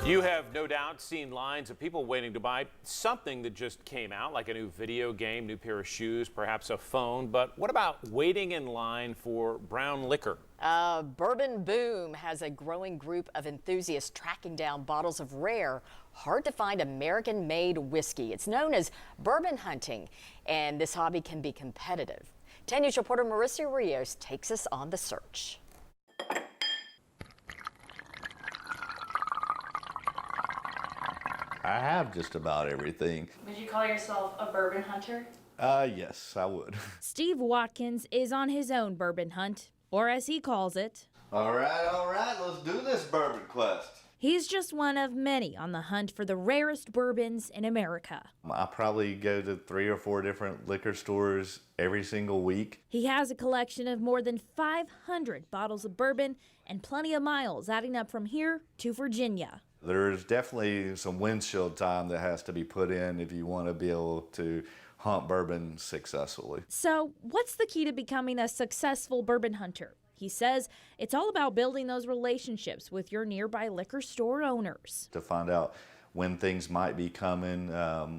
You have no doubt seen lines of people waiting to buy something that just came out, like a new video game, new pair of shoes, perhaps a phone. But what about waiting in line for brown liquor? Bourbon boom has a growing group of enthusiasts tracking down bottles of rare, hard-to-find American-made whiskey. It's known as bourbon hunting, and this hobby can be competitive. 10 News reporter Marisa Rios takes us on the search. I have just about everything. Would you call yourself a bourbon hunter? Yes, I would. Steve Watkins is on his own bourbon hunt, or as he calls it. All right, let's do this Bourbon Quest. He's just one of many on the hunt for the rarest bourbons in America. I probably go to 3 or 4 different liquor stores every single week. He has a collection of more than 500 bottles of bourbon and plenty of miles adding up from here to Virginia. There's definitely some windshield time that has to be put in if you want to be able to hunt bourbon successfully. So what's the key to becoming a successful bourbon hunter? He says it's all about building those relationships with your nearby liquor store owners. To find out when things might be coming,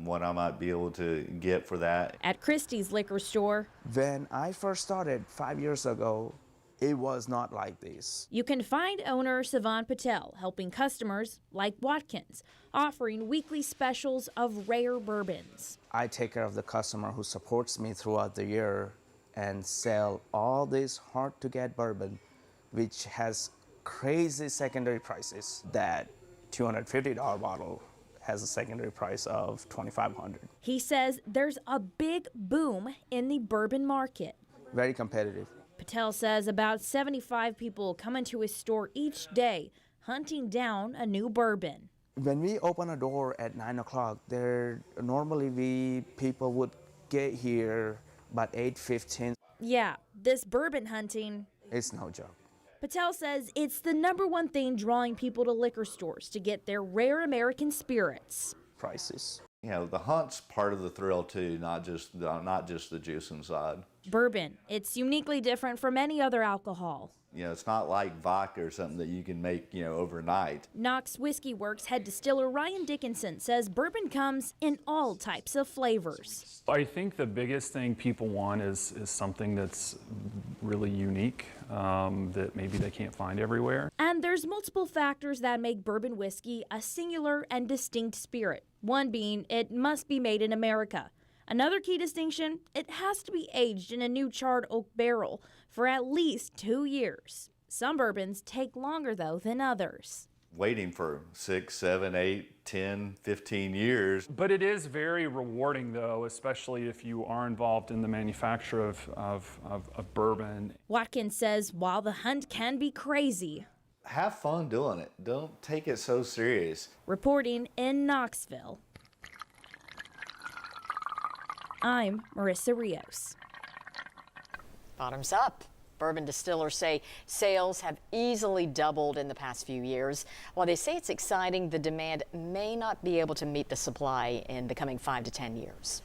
what I might be able to get for that. At Cristy's liquor store, when I first started 5 years ago, it was not like this. you can find owner Savan Patel helping customers like Watkins, offering weekly specials of rare bourbons. I take care of the customer who supports me throughout the year and sell all this hard-to-get bourbon, which has crazy secondary prices. That $250 bottle has a secondary price of $2,500. He says there's a big boom in the bourbon market. Very competitive. Patel says about 75 people come into his store each day hunting down a new bourbon. When we open a door at 9 o'clock, people would get here about 8:15. Yeah, this bourbon hunting, It's no joke. Patel says it's the #1 thing drawing people to liquor stores to get their rare American spirits. Prices. You know, the hunt's part of the thrill too, not just the juice inside. Bourbon, it's uniquely different from any other alcohol. You know, it's not like vodka or something that you can make, overnight. Knox Whiskey Works head distiller Ryan Dickinson says bourbon comes in all types of flavors. I think the biggest thing people want is something that's really unique, that maybe they can't find everywhere. And there's multiple factors that make bourbon whiskey a singular and distinct spirit. One being it must be made in America. Another key distinction, it has to be aged in a new charred oak barrel for at least 2 years. Some bourbons take longer, though, than others. Waiting for 6, 7, 8, 10, 15 years. But it is very rewarding, though, especially if you are involved in the manufacture of bourbon. Watkins says while the hunt can be crazy, Have fun doing it. Don't take it so serious. reporting in Knoxville, I'm Marisa Rios. Bottoms up. Bourbon distillers say sales have easily doubled in the past few years. While they say it's exciting, the demand may not be able to meet the supply in the coming 5 to 10 years.